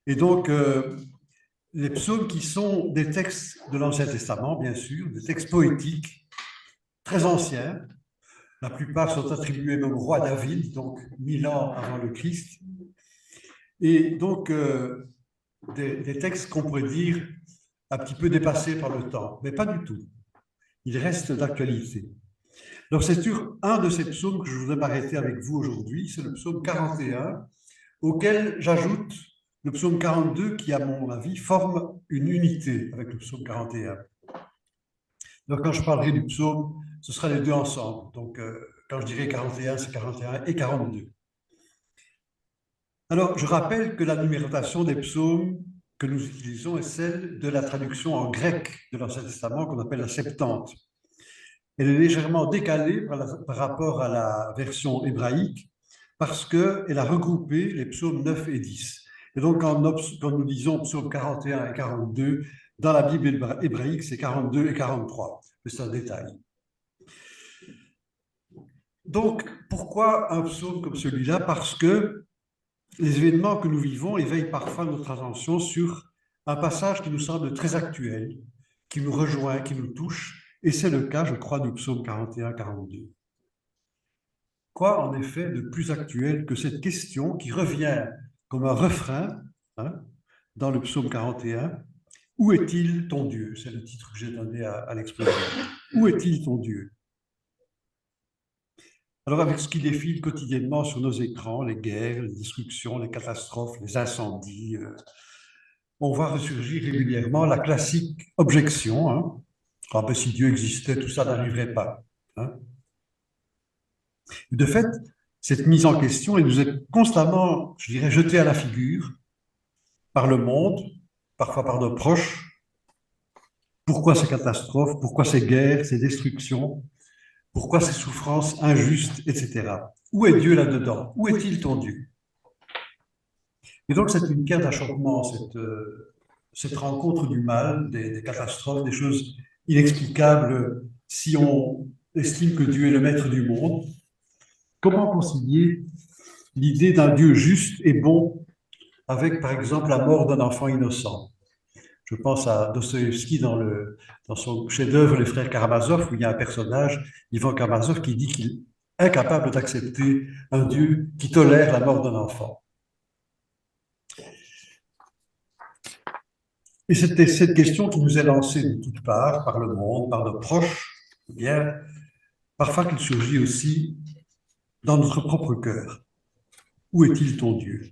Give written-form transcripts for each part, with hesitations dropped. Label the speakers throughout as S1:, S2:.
S1: Et donc, les psaumes qui sont des textes de l'Ancien Testament, bien sûr, des textes poétiques très anciens. La plupart sont attribués même au roi David, donc 1000 ans avant le Christ. Et donc, des textes qu'on pourrait dire un petit peu dépassés par le temps, mais pas du tout. Ils restent d'actualité. Donc, c'est sur un de ces psaumes que je voudrais m'arrêter avec vous aujourd'hui, c'est le psaume 41, auquel j'ajoute le psaume 42 qui, à mon avis, forme une unité avec le psaume 41. Donc, quand je parlerai du psaume, ce sera les deux ensemble. Donc, quand je dirai 41, c'est 41 et 42. Alors, je rappelle que la numérotation des psaumes que nous utilisons est celle de la traduction en grec de l'Ancien Testament qu'on appelle la Septante. Elle est légèrement décalée par rapport à la version hébraïque parce qu'elle a regroupé les psaumes 9 et 10. Et donc, quand nous disons psaumes 41 et 42, dans la Bible hébraïque, c'est 42 et 43. C'est un détail. Donc, pourquoi un psaume comme celui-là? Parce que les événements que nous vivons éveillent parfois notre attention sur un passage qui nous semble très actuel, qui nous rejoint, qui nous touche, et c'est le cas, je crois, du psaume 41-42. Quoi, en effet, de plus actuel que cette question qui revient comme un refrain hein, dans le psaume 41, « Où est-il ton Dieu ?» C'est le titre que j'ai donné à l'exposé. « Où est-il ton Dieu ?» Alors, avec ce qui défile quotidiennement sur nos écrans, les guerres, les destructions, les catastrophes, les incendies, on voit ressurgir régulièrement la classique objection. Hein. Ah ben, si Dieu existait, tout ça n'arriverait pas. Hein. De fait, cette mise en question, elle nous est constamment, je dirais, jetée à la figure par le monde, parfois par nos proches. Pourquoi ces catastrophes? Pourquoi ces guerres, ces destructions? Pourquoi ces souffrances injustes, etc. Où est Dieu là-dedans? Où est-il ton Dieu? Et donc, c'est une quête d'achoppement, cette rencontre du mal, des catastrophes, des choses inexplicables si on estime que Dieu est le maître du monde. Comment concilier l'idée d'un Dieu juste et bon avec, par exemple, la mort d'un enfant innocent? Je pense à Dostoïevski dans son chef-d'œuvre Les Frères Karamazov, où il y a un personnage, Ivan Karamazov, qui dit qu'il est incapable d'accepter un Dieu qui tolère la mort d'un enfant. Et c'était cette question qui nous est lancée de toutes parts, par le monde, par nos proches, bien, parfois qu'il surgit aussi dans notre propre cœur. Où est-il ton Dieu?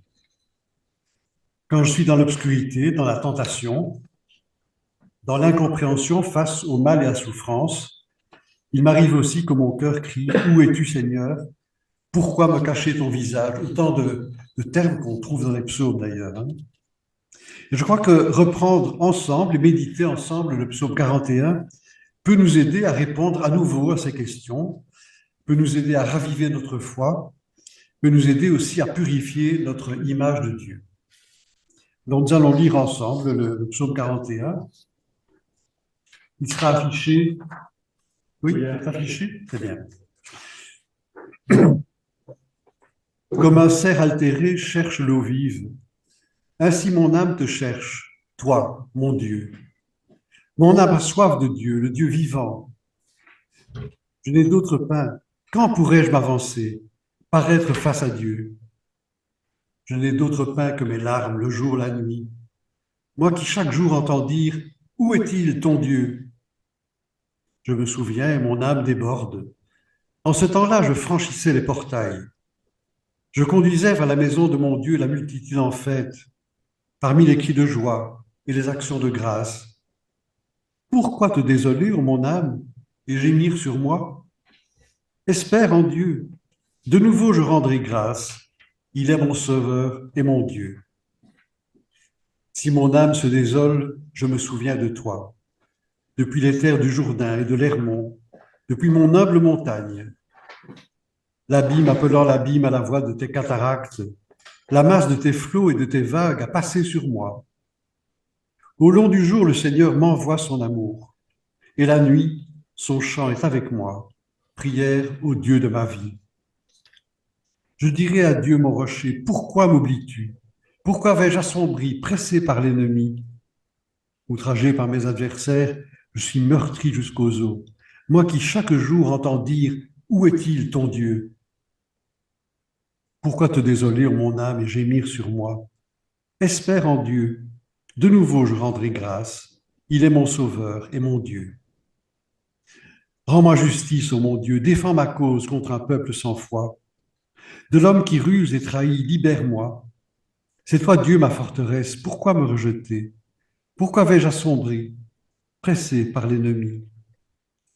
S1: Quand je suis dans l'obscurité, dans la tentation, dans l'incompréhension face au mal et à la souffrance, il m'arrive aussi que mon cœur crie « Où es-tu, Seigneur? Pourquoi me cacher ton visage ?» Autant de termes qu'on trouve dans les psaumes d'ailleurs. Hein. Et je crois que reprendre ensemble et méditer ensemble le psaume 41 peut nous aider à répondre à nouveau à ces questions, peut nous aider à raviver notre foi, peut nous aider aussi à purifier notre image de Dieu. Donc nous allons lire ensemble le psaume 41. Il sera affiché. Oui, il est affiché? Très bien. Comme un cerf altéré cherche l'eau vive, ainsi mon âme te cherche, toi, mon Dieu. Mon âme a soif de Dieu, le Dieu vivant. Je n'ai d'autre pain. Quand pourrais-je m'avancer, paraître face à Dieu? Je n'ai d'autre pain que mes larmes, le jour, la nuit. Moi qui chaque jour entends dire « Où est-il ton Dieu ?» Je me souviens et mon âme déborde. En ce temps-là, je franchissais les portails. Je conduisais vers la maison de mon Dieu la multitude en fête, parmi les cris de joie et les actions de grâce. Pourquoi te désoler, ô mon âme, et gémir sur moi? Espère en Dieu. De nouveau je rendrai grâce. Il est mon Sauveur et mon Dieu. Si mon âme se désole, je me souviens de toi. Depuis les terres du Jourdain et de l'Hermon, depuis mon humble montagne. L'abîme appelant l'abîme à la voix de tes cataractes, la masse de tes flots et de tes vagues a passé sur moi. Au long du jour, le Seigneur m'envoie son amour, et la nuit, son chant est avec moi. Prière au Dieu de ma vie. Je dirai à Dieu, mon rocher, pourquoi m'oublies-tu? Pourquoi vais-je assombri, pressé par l'ennemi, outragé par mes adversaires, je suis meurtri jusqu'aux os. Moi qui chaque jour entends dire, où est-il ton Dieu? Pourquoi te désoler, ô mon âme, et gémir sur moi? Espère en Dieu. De nouveau, je rendrai grâce. Il est mon sauveur et mon Dieu. Rends-moi justice, ô mon Dieu, défends ma cause contre un peuple sans foi. De l'homme qui ruse et trahit, libère-moi. C'est toi, Dieu, ma forteresse. Pourquoi me rejeter? Pourquoi vais-je assombrir, pressé par l'ennemi?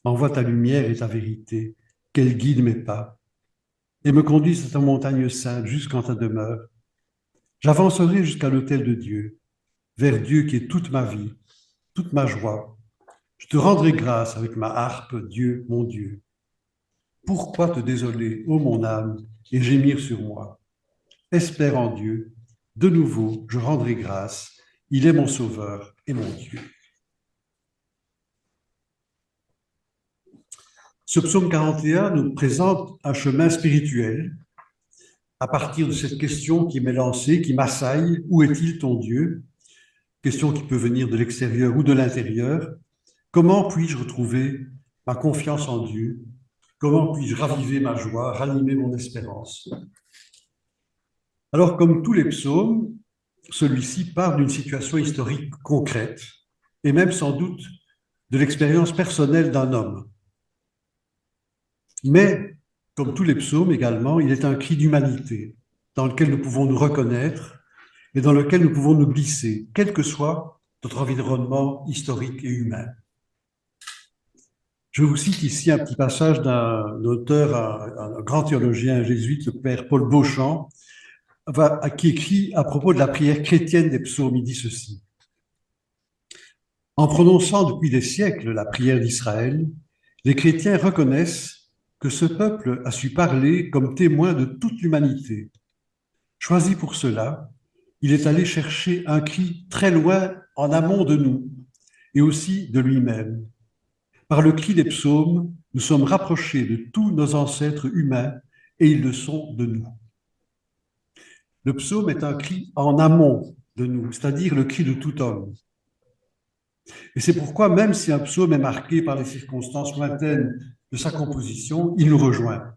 S1: Envoie ta lumière et ta vérité, qu'elle guide mes pas, et me conduise à ta montagne sainte jusqu'en ta demeure. J'avancerai jusqu'à l'autel de Dieu, vers Dieu qui est toute ma vie, toute ma joie. Je te rendrai grâce avec ma harpe, Dieu, mon Dieu. Pourquoi te désoler, ô mon âme, et gémir sur moi? Espère en Dieu. De nouveau, je rendrai grâce. Il est mon sauveur et mon Dieu. Ce psaume 41 nous présente un chemin spirituel à partir de cette question qui m'est lancée, qui m'assaille, où est-il ton Dieu? Question qui peut venir de l'extérieur ou de l'intérieur. Comment puis-je retrouver ma confiance en Dieu? Comment puis-je raviver ma joie, ranimer mon espérance? Alors, comme tous les psaumes, celui-ci part d'une situation historique concrète et même sans doute de l'expérience personnelle d'un homme. Mais, comme tous les psaumes également, il est un cri d'humanité dans lequel nous pouvons nous reconnaître et dans lequel nous pouvons nous glisser, quel que soit notre environnement historique et humain. Je vous cite ici un petit passage d'un auteur, un grand théologien jésuite, le père Paul Beauchamp, qui écrit à propos de la prière chrétienne des psaumes. Il dit ceci. En prononçant depuis des siècles la prière d'Israël, les chrétiens reconnaissent que ce peuple a su parler comme témoin de toute l'humanité. Choisi pour cela, il est allé chercher un cri très loin en amont de nous et aussi de lui-même. Par le cri des psaumes, nous sommes rapprochés de tous nos ancêtres humains et ils le sont de nous. Le psaume est un cri en amont de nous, c'est-à-dire le cri de tout homme. Et c'est pourquoi, même si un psaume est marqué par les circonstances lointaines de sa composition, il nous rejoint.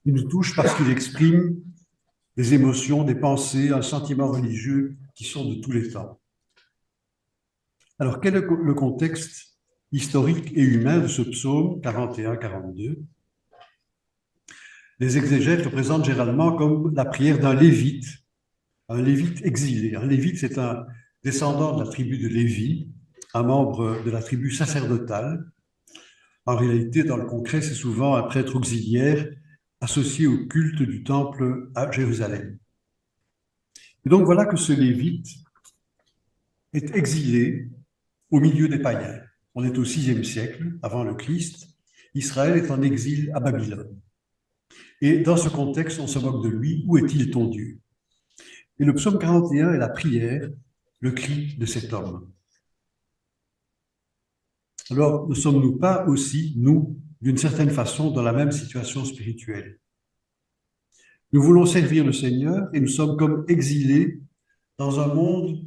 S1: Il nous touche parce qu'il exprime des émotions, des pensées, un sentiment religieux qui sont de tous les temps. Alors, quel est le contexte historique et humain de ce psaume 41-42? Les exégètes le présentent généralement comme la prière d'un lévite, un lévite exilé. Un lévite, c'est un descendant de la tribu de Lévi, un membre de la tribu sacerdotale. En réalité, dans le concret, c'est souvent un prêtre auxiliaire associé au culte du temple à Jérusalem. Et donc voilà que ce lévite est exilé au milieu des païens. On est au VIe siècle, avant le Christ. Israël est en exil à Babylone. Et dans ce contexte, on se moque de lui. Où est-il ton Dieu? Et le psaume 41 est la prière, le cri de cet homme. Alors, ne sommes-nous pas aussi, nous, d'une certaine façon, dans la même situation spirituelle? Nous voulons servir le Seigneur et nous sommes comme exilés dans un monde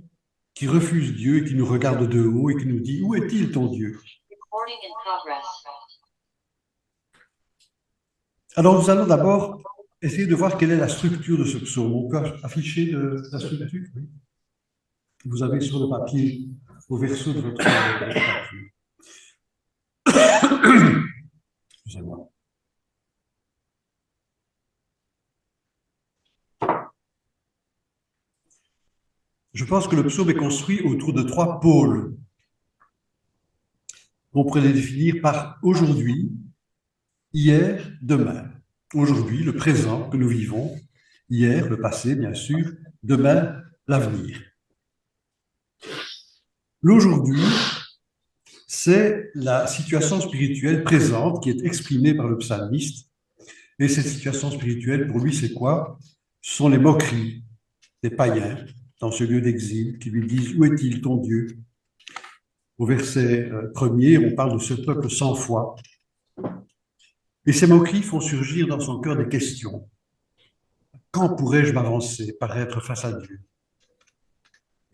S1: qui refuse Dieu et qui nous regarde de haut et qui nous dit « Où est-il ton Dieu ?» Alors, nous allons d'abord essayer de voir quelle est la structure de ce psaume. On peut afficher la structure? Oui. Vous avez sur le papier, au verso de votre papier. Excusez-moi. Je pense que le psaume est construit autour de 3 pôles qu'on pourrait les définir par aujourd'hui, hier, demain. Aujourd'hui, le présent que nous vivons, hier, le passé, bien sûr, demain, l'avenir. L'aujourd'hui, c'est la situation spirituelle présente qui est exprimée par le psalmiste. Et cette situation spirituelle, pour lui, c'est quoi? Ce sont les moqueries des païens dans ce lieu d'exil qui lui disent « Où est-il ton Dieu ?» Au verset 1er, on parle de ce peuple sans foi. Et ces moqueries font surgir dans son cœur des questions. Quand pourrais-je m'avancer, paraître face à Dieu?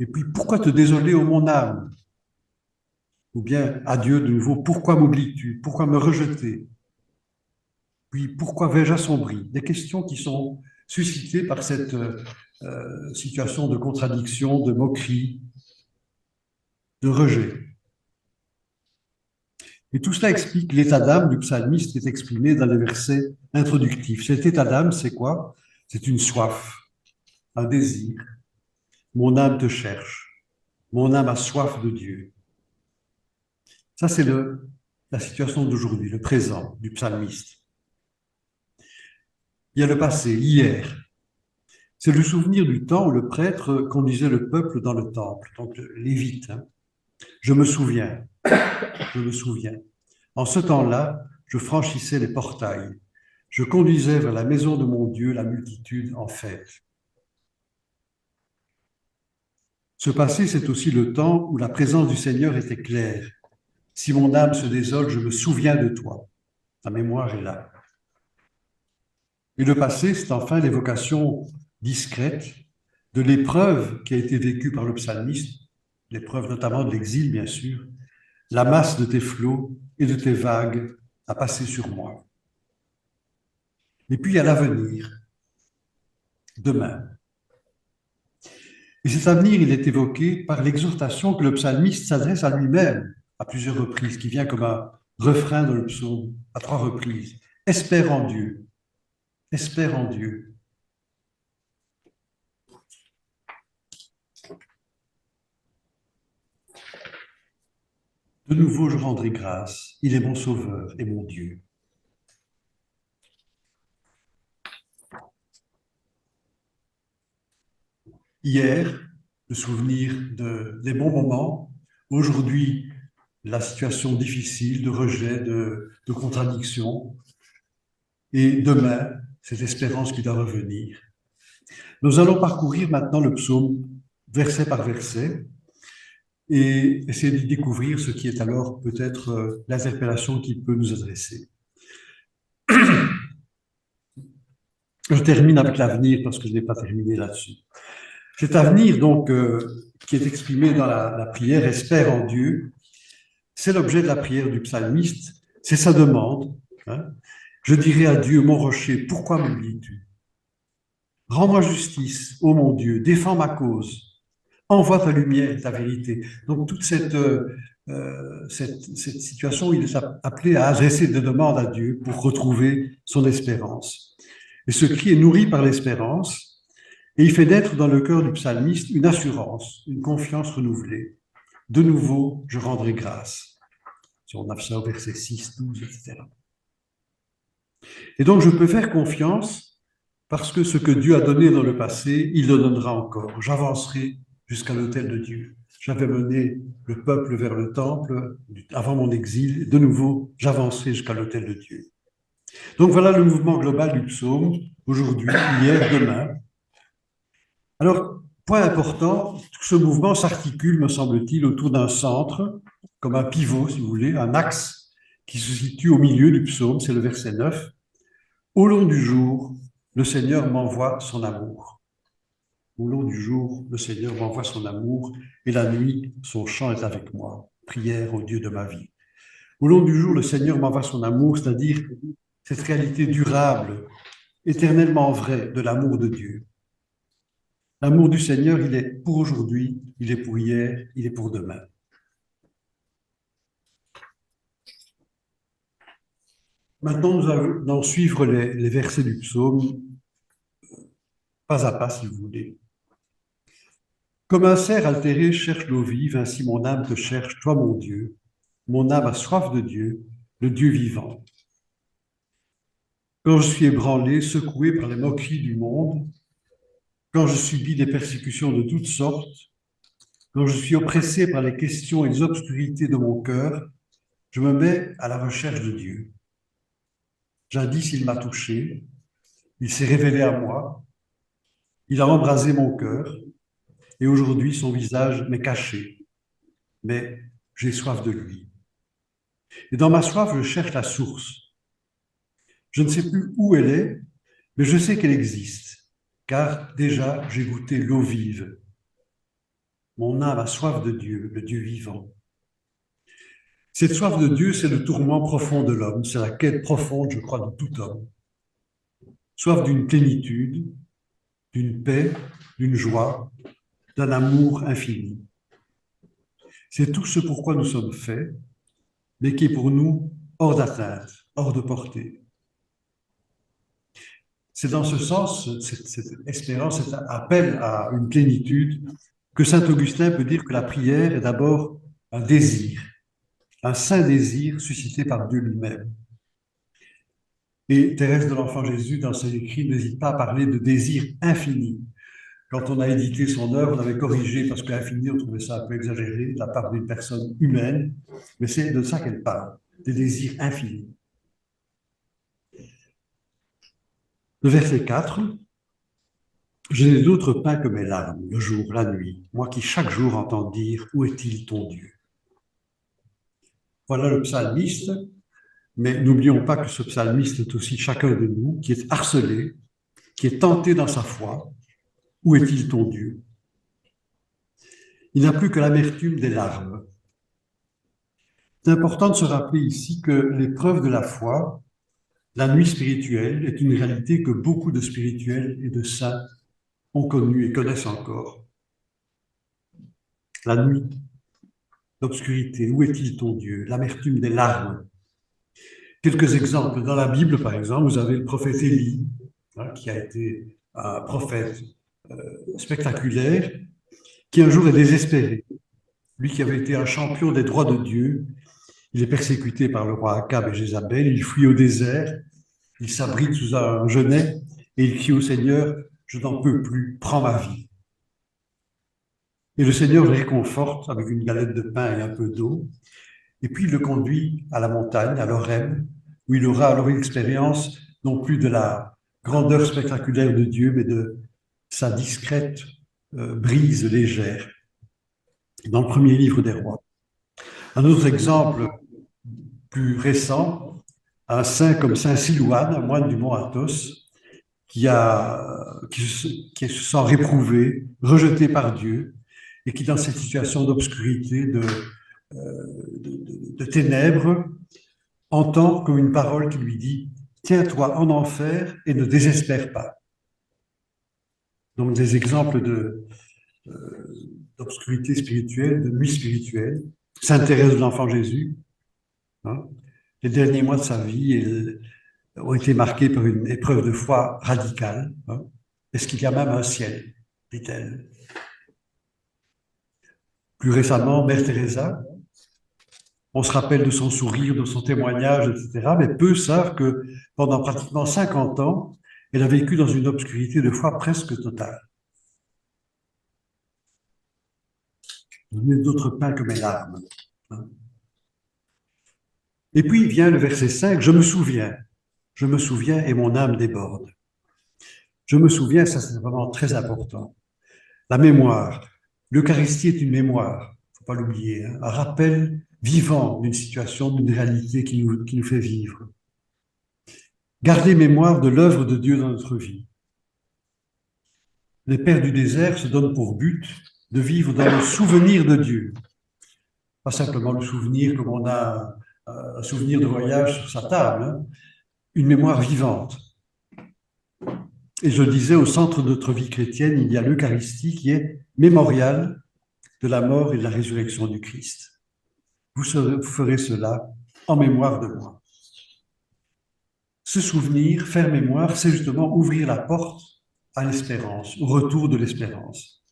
S1: Et puis, pourquoi te désoler, ô mon âme? Ou bien, à Dieu de nouveau, pourquoi m'oublies-tu? Pourquoi me rejeter? Puis, pourquoi vais-je assombrir? Des questions qui sont suscitées par cette situation de contradiction, de moquerie, de rejet. Et tout cela explique l'état d'âme du psalmiste qui est exprimé dans les versets introductifs. Cet état d'âme, c'est quoi? C'est une soif, un désir. Mon âme te cherche. Mon âme a soif de Dieu. Ça, c'est la situation d'aujourd'hui, le présent du psalmiste. Il y a le passé, hier. C'est le souvenir du temps où le prêtre conduisait le peuple dans le temple, donc le lévite. Hein. Je me souviens, je me souviens. En ce temps-là, je franchissais les portails. Je conduisais vers la maison de mon Dieu la multitude en fête. Ce passé, c'est aussi le temps où la présence du Seigneur était claire. Si mon âme se désole, je me souviens de toi. Ta mémoire est là. Et le passé, c'est enfin l'évocation discrète de l'épreuve qui a été vécue par le psalmiste, l'épreuve notamment de l'exil, bien sûr. La masse de tes flots et de tes vagues a passé sur moi. Et puis il y a l'avenir, demain. Et cet avenir, il est évoqué par l'exhortation que le psalmiste s'adresse à lui-même à plusieurs reprises, qui vient comme un refrain dans le psaume à 3 reprises. Espère en Dieu, espère en Dieu. De nouveau, je rendrai grâce. Il est mon sauveur et mon Dieu. Hier, le souvenir des bons moments. Aujourd'hui, la situation difficile de rejet, de contradiction. Et demain, cette espérance qui doit revenir. Nous allons parcourir maintenant le psaume verset par verset et essayer de découvrir ce qui est alors peut-être l'interpellation qu'il peut nous adresser. Je termine avec l'avenir parce que je n'ai pas terminé là-dessus. Cet avenir, donc, qui est exprimé dans la prière, espère en Dieu, c'est l'objet de la prière du psalmiste, c'est sa demande. Hein. Je dirai à Dieu, mon rocher, pourquoi m'oublies-tu? Rends-moi justice, ô mon Dieu, défends ma cause, envoie ta lumière, ta vérité. Donc, toute cette situation, il est appelé à adresser des demandes à Dieu pour retrouver son espérance. Et ce cri est nourri par l'espérance, et il fait naître dans le cœur du psalmiste une assurance, une confiance renouvelée. De nouveau, je rendrai grâce. Si on a ça au verset 6, 12, etc. Et donc, je peux faire confiance parce que ce que Dieu a donné dans le passé, il le donnera encore. J'avancerai jusqu'à l'autel de Dieu. J'avais mené le peuple vers le temple avant mon exil. De nouveau, j'avancerai jusqu'à l'autel de Dieu. Donc voilà le mouvement global du psaume, aujourd'hui, hier, demain. Alors, point important, tout ce mouvement s'articule, me semble-t-il, autour d'un centre, comme un pivot, si vous voulez, un axe qui se situe au milieu du psaume, c'est le verset 9. Au long du jour, le Seigneur m'envoie son amour. Au long du jour, le Seigneur m'envoie son amour, et la nuit, son chant est avec moi. Prière au Dieu de ma vie. Au long du jour, le Seigneur m'envoie son amour, c'est-à-dire cette réalité durable, éternellement vraie de l'amour de Dieu. L'amour du Seigneur, il est pour aujourd'hui, il est pour hier, il est pour demain. Maintenant, nous allons suivre les versets du psaume, pas à pas, si vous voulez. Comme un cerf altéré cherche l'eau vive, ainsi mon âme te cherche, toi mon Dieu. Mon âme a soif de Dieu, le Dieu vivant. Quand je suis ébranlé, secoué par les moqueries du monde, quand je subis des persécutions de toutes sortes, quand je suis oppressé par les questions et les obscurités de mon cœur, je me mets à la recherche de Dieu. Jadis, il m'a touché, il s'est révélé à moi, il a embrasé mon cœur, et aujourd'hui, son visage m'est caché. Mais j'ai soif de lui. Et dans ma soif, je cherche la source. Je ne sais plus où elle est, mais je sais qu'elle existe. car déjà j'ai goûté l'eau vive. Mon âme a soif de Dieu, le Dieu vivant. Cette soif de Dieu, c'est le tourment profond de l'homme, c'est la quête profonde, je crois, de tout homme. Soif d'une plénitude, d'une paix, d'une joie, d'un amour infini. C'est tout ce pourquoi nous sommes faits, mais qui est pour nous hors d'atteinte, hors de portée. C'est dans ce sens, cette espérance, cet appel à une plénitude, que saint Augustin peut dire que la prière est d'abord un désir, un saint désir suscité par Dieu lui-même. Et Thérèse de l'Enfant Jésus, dans ses écrits, n'hésite pas à parler de désir infini. Quand on a édité son œuvre, on avait corrigé, parce qu'infini, on trouvait ça un peu exagéré de la part d'une personne humaine, mais c'est de ça qu'elle parle, des désirs infinis. Le verset 4, « Je n'ai d'autre pain que mes larmes, le jour, la nuit, moi qui chaque jour entends dire, où est-il ton Dieu ?» Voilà le psalmiste, mais n'oublions pas que ce psalmiste est aussi chacun de nous, qui est harcelé, qui est tenté dans sa foi. Où est-il ton Dieu? Il n'a plus que l'amertume des larmes. C'est important de se rappeler ici que l'épreuve de la foi, la nuit spirituelle, est une réalité que beaucoup de spirituels et de saints ont connue et connaissent encore. La nuit, l'obscurité, où est-il ton Dieu? L'amertume des larmes. Quelques exemples. Dans la Bible, par exemple, vous avez le prophète Élie, qui a été un prophète spectaculaire, qui un jour est désespéré. Lui qui avait été un champion des droits de Dieu, il est persécuté par le roi Akab et Jézabel, il fuit au désert, il s'abrite sous un genêt et il crie au Seigneur, « Je n'en peux plus, prends ma vie. » Et le Seigneur le réconforte avec une galette de pain et un peu d'eau, et puis il le conduit à la montagne, à l'Horeb, où il aura alors une expérience non plus de la grandeur spectaculaire de Dieu, mais de sa discrète brise légère, dans le premier livre des rois. Un autre exemple plus récent, un saint comme saint Silouane, un moine du mont Athos, qui se sent réprouvé, rejeté par Dieu, et qui, dans cette situation d'obscurité, de ténèbres, entend comme une parole qui lui dit « Tiens-toi en enfer et ne désespère pas ». Donc des exemples d'obscurité spirituelle, de nuit spirituelle. Sainte Thérèse de l'Enfant Jésus, hein, les derniers mois de sa vie ont été marqués par une épreuve de foi radicale. Hein. Est-ce qu'il y a même un ciel, dit-elle. Plus récemment, Mère Teresa, on se rappelle de son sourire, de son témoignage, etc. Mais peu savent que pendant pratiquement 50 ans, elle a vécu dans une obscurité de foi presque totale. Je n'ai d'autre pain que mes larmes. Hein. Et puis vient le verset 5, « Je me souviens et mon âme déborde. » Je me souviens, ça c'est vraiment très important. La mémoire. L'Eucharistie est une mémoire, il ne faut pas l'oublier, hein, un rappel vivant d'une situation, d'une réalité qui nous fait vivre. Garder mémoire de l'œuvre de Dieu dans notre vie. Les pères du désert se donnent pour but de vivre dans le souvenir de Dieu. Pas simplement le souvenir comme on a un souvenir de voyage sur sa table, hein, une mémoire vivante. Et je le disais, au centre de notre vie chrétienne, il y a l'Eucharistie qui est mémorial de la mort et de la résurrection du Christ. Vous ferez cela en mémoire de moi. Se souvenir, faire mémoire, c'est justement ouvrir la porte à l'espérance, au retour de l'espérance.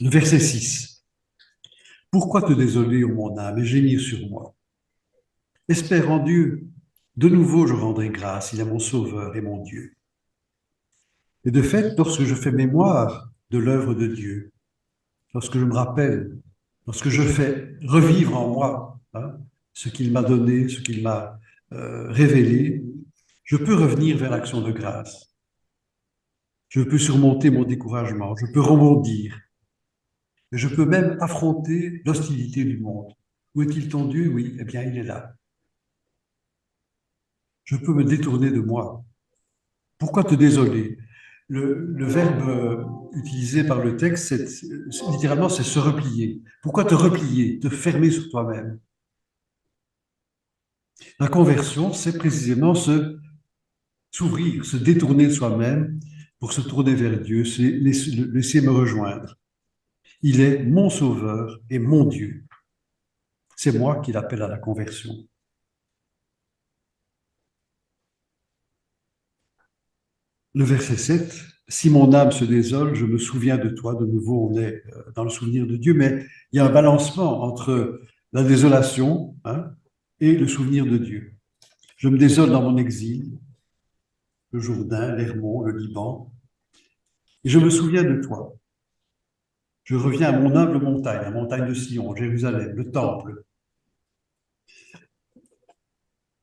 S1: Le verset 6. « Pourquoi te désoler, ô mon âme, et gémir sur moi? Espère en Dieu. De nouveau, je rendrai grâce. Il est mon Sauveur et mon Dieu. » Et de fait, lorsque je fais mémoire de l'œuvre de Dieu, lorsque je me rappelle, lorsque je fais revivre en moi ce qu'il m'a donné, ce qu'il m'a révélé, je peux revenir vers l'action de grâce. Je peux surmonter mon découragement, je peux rebondir. Et je peux même affronter l'hostilité du monde. Où est-il ton Dieu? Oui, eh bien, il est là. je peux me détourner de moi. Pourquoi te désoler? Le verbe utilisé par le texte, littéralement, c'est se replier. Pourquoi te replier, te fermer sur toi-même? La conversion, c'est précisément s'ouvrir, se détourner de soi-même pour se tourner vers Dieu, c'est laisser me rejoindre. Il est mon sauveur et mon Dieu. C'est moi qui l'appelle à la conversion. Le verset 7, si mon âme se désole, je me souviens de toi. De nouveau, on est dans le souvenir de Dieu, mais il y a un balancement entre la désolation, hein, et le souvenir de Dieu. Je me désole dans mon exil, le Jourdain, l'Hermon, le Liban, et je me souviens de toi. Je reviens à mon humble montagne, la montagne de Sion, Jérusalem, le temple.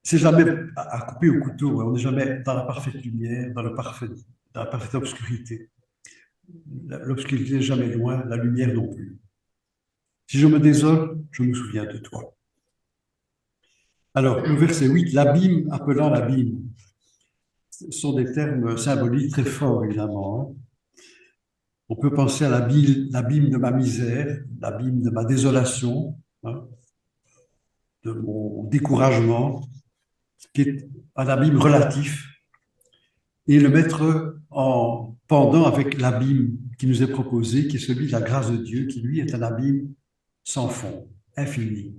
S1: C'est jamais à couper au couteau, hein. On n'est jamais dans la parfaite lumière, dans la parfaite obscurité. L'obscurité n'est jamais loin, la lumière non plus. Si je me désole, je me souviens de toi. Alors, le verset 8, l'abîme appelant l'abîme. Ce sont des termes symboliques très forts, évidemment, hein. On peut penser à l'abîme de ma misère, l'abîme de ma désolation, hein, de mon découragement, qui est un abîme relatif, et le mettre en pendant avec l'abîme qui nous est proposé, qui est celui de la grâce de Dieu, qui lui est un abîme sans fond, infini.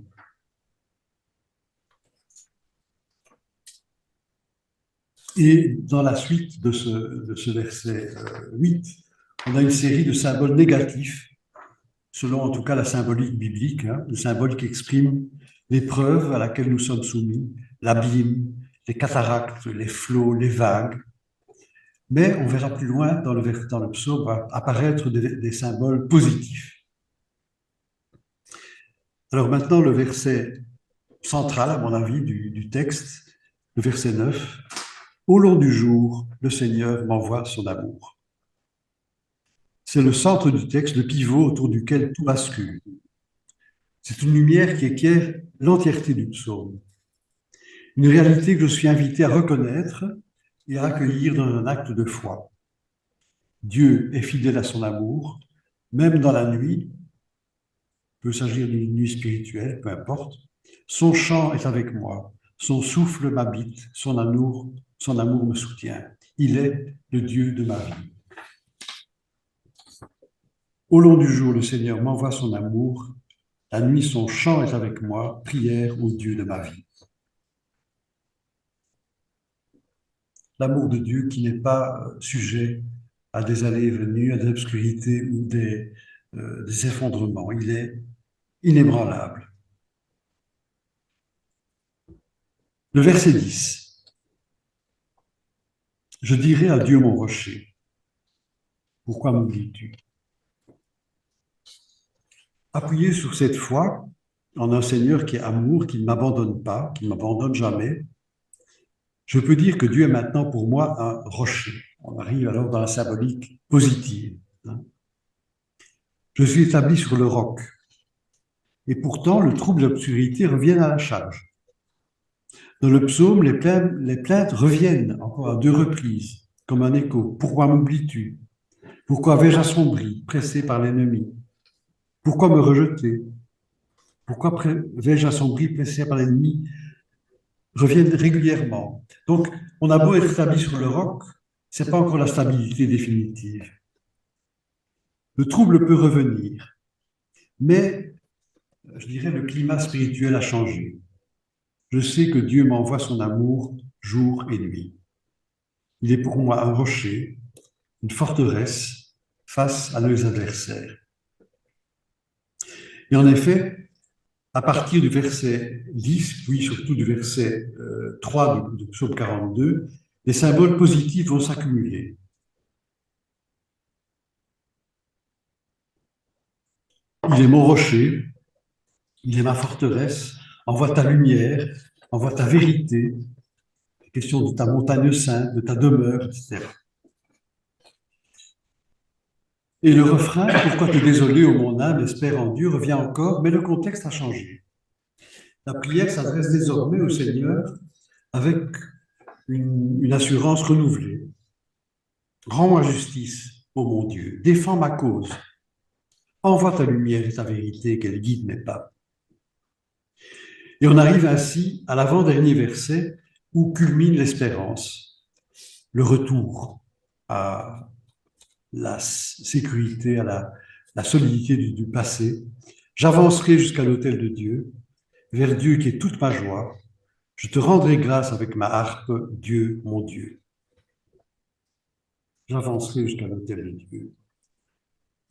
S1: Et dans la suite de ce verset 8, on a une série de symboles négatifs, selon en tout cas la symbolique biblique, hein, le symbole qui exprime l'épreuve à laquelle nous sommes soumis, l'abîme, les cataractes, les flots, les vagues. Mais on verra plus loin dans le psaume apparaître des symboles positifs. Alors maintenant, le verset central, à mon avis, du texte, le verset 9. Au long du jour, le Seigneur m'envoie son amour. C'est le centre du texte, le pivot autour duquel tout bascule. C'est une lumière qui éclaire l'entièreté du psaume. Une réalité que je suis invité à reconnaître et à accueillir dans un acte de foi. Dieu est fidèle à son amour, même dans la nuit, il peut s'agir d'une nuit spirituelle, peu importe. Son chant est avec moi, son souffle m'habite, son amour me soutient. Il est le Dieu de ma vie. Au long du jour, le Seigneur m'envoie son amour. La nuit, son chant est avec moi, prière au Dieu de ma vie. L'amour de Dieu qui n'est pas sujet à des allées et venues, à des obscurités ou des effondrements. Il est inébranlable. Le verset 10. Je dirai à Dieu mon rocher. Pourquoi m'oublies-tu? Appuyé sur cette foi en un Seigneur qui est amour, qui ne m'abandonne pas, qui ne m'abandonne jamais, je peux dire que Dieu est maintenant pour moi un rocher. On arrive alors dans la symbolique positive, hein. Je suis établi sur le roc. Et pourtant, le trouble et l'obscurité reviennent à la charge. Dans le psaume, les plaintes reviennent encore à 2 reprises, comme un écho. Pourquoi m'oublies-tu? Pourquoi vais-je assombri, pressé par l'ennemi? Pourquoi me rejeter? Pourquoi vais-je assombri, pressé par l'ennemi? Reviennent régulièrement. Donc, on a beau être établi sur le roc, ce n'est pas encore la stabilité définitive. Le trouble peut revenir, mais je dirais le climat spirituel a changé. Je sais que Dieu m'envoie son amour jour et nuit. Il est pour moi un rocher, une forteresse face à nos adversaires. Et en effet, à partir du verset 10, puis surtout du verset 3 du psaume 42, les symboles positifs vont s'accumuler. Il est mon rocher, il est ma forteresse, envoie ta lumière, envoie ta vérité, question de ta montagne sainte, de ta demeure, etc. Et le refrain, pourquoi te désoler, ô mon âme, espère en Dieu, revient encore, mais le contexte a changé. La prière s'adresse désormais au Seigneur avec une assurance renouvelée. Rends-moi justice, ô mon Dieu, défends ma cause. Envoie ta lumière et ta vérité, qu'elle guide mes pas. Et on arrive ainsi à l'avant-dernier verset où culmine l'espérance, le retour à la sécurité, à la solidité du passé. J'avancerai jusqu'à l'autel de Dieu, vers Dieu qui est toute ma joie. Je te rendrai grâce avec ma harpe, Dieu, mon Dieu. J'avancerai jusqu'à l'autel de Dieu.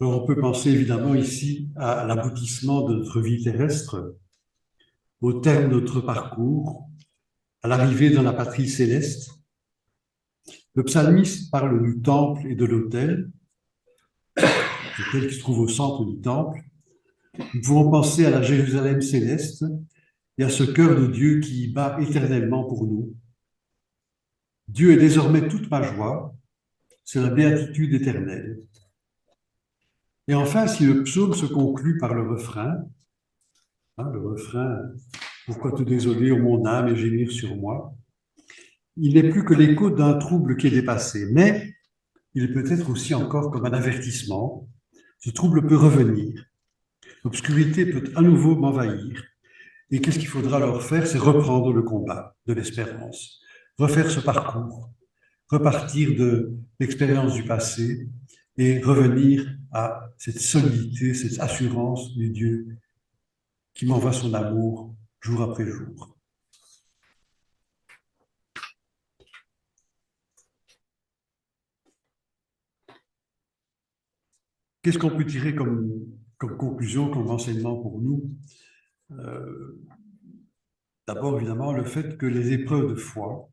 S1: Alors, on peut penser évidemment ici à l'aboutissement de notre vie terrestre, au terme de notre parcours, à l'arrivée dans la patrie céleste. Le psalmiste parle du temple et de l'autel, l'autel qui se trouve au centre du temple. Nous pouvons penser à la Jérusalem céleste et à ce cœur de Dieu qui bat éternellement pour nous. Dieu est désormais toute ma joie, c'est la béatitude éternelle. Et enfin, si le psaume se conclut par le refrain, pourquoi te désoler, ô mon âme, et gémir sur moi, il n'est plus que l'écho d'un trouble qui est dépassé, mais il peut être aussi encore comme un avertissement. Ce trouble peut revenir, l'obscurité peut à nouveau m'envahir. Et qu'est-ce qu'il faudra alors faire? C'est reprendre le combat de l'espérance, refaire ce parcours, repartir de l'expérience du passé et revenir à cette solidité, cette assurance du Dieu qui m'envoie son amour jour après jour. Qu'est-ce qu'on peut tirer comme conclusion, comme enseignement pour nous? D'abord, évidemment, le fait que les épreuves de foi,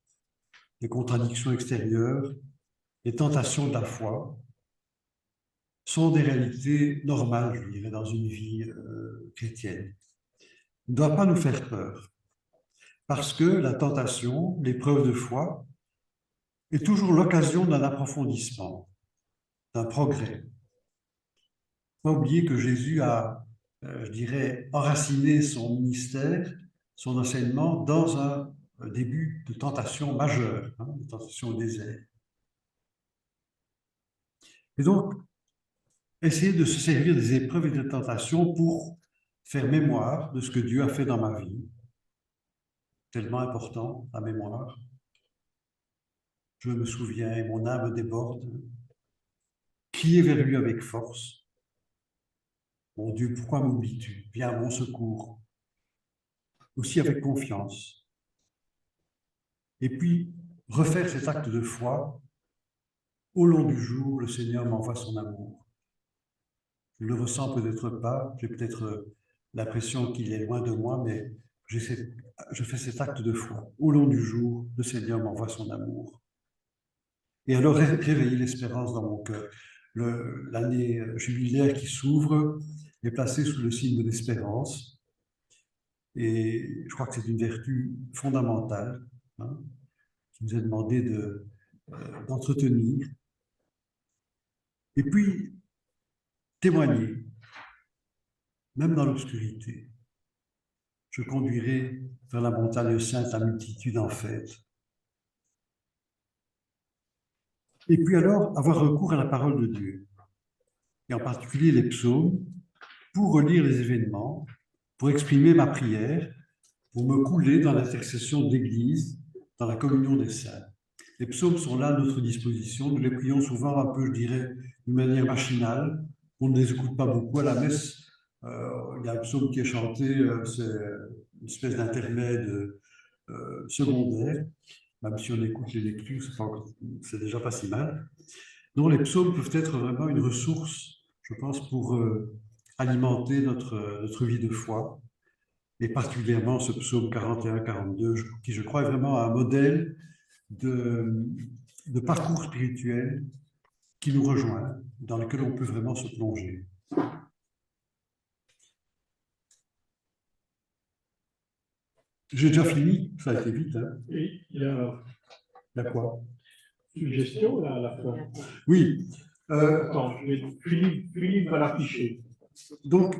S1: les contradictions extérieures, les tentations de la foi sont des réalités normales, je dirais, dans une vie chrétienne. Ne doit pas nous faire peur, parce que la tentation, l'épreuve de foi, est toujours l'occasion d'un approfondissement, d'un progrès. Il ne faut pas oublier que Jésus a, je dirais, enraciné son ministère, son enseignement dans un début de tentation majeure, de tentation au désert. Et donc, essayer de se servir des épreuves et des tentations pour faire mémoire de ce que Dieu a fait dans ma vie. Tellement important, la mémoire. Je me souviens et mon âme déborde. Crier vers lui avec force. Mon Dieu, pourquoi m'oublies-tu? Viens à mon secours. Aussi avec confiance. Et puis, refaire cet acte de foi. Au long du jour, le Seigneur m'envoie son amour. Je ne le ressens peut-être pas, j'ai peut-être l'impression qu'il est loin de moi, mais je fais cet acte de foi. Au long du jour, le Seigneur m'envoie son amour. Et alors, réveiller l'espérance dans mon cœur. L'année jubilaire qui s'ouvre est placée sous le signe de l'espérance. Et je crois que c'est une vertu fondamentale qui nous est demandé d'entretenir. Et puis, témoigner, même dans l'obscurité. Je conduirai vers la montagne sainte la multitude en fête. Et puis alors, avoir recours à la parole de Dieu, et en particulier les psaumes, pour relire les événements, pour exprimer ma prière, pour me couler dans l'intercession d'Église, dans la communion des saints. Les psaumes sont là à notre disposition, nous les prions souvent un peu, je dirais, d'une manière machinale, on ne les écoute pas beaucoup à la messe. Il y a un psaume qui est chanté, c'est une espèce d'intermède secondaire, même si on écoute les lectures, c'est déjà pas si mal. Donc les psaumes peuvent être vraiment une ressource, je pense, pour alimenter notre vie de foi, et particulièrement ce psaume 41-42, qui je crois est vraiment un modèle de parcours spirituel qui nous rejoint, dans lequel on peut vraiment se plonger. J'ai déjà fini, ça a été vite. Hein.
S2: Oui,
S1: il y a quoi?
S2: Suggestion là à la fin.
S1: Oui.
S2: Attends, Philippe va l'afficher.
S1: Donc,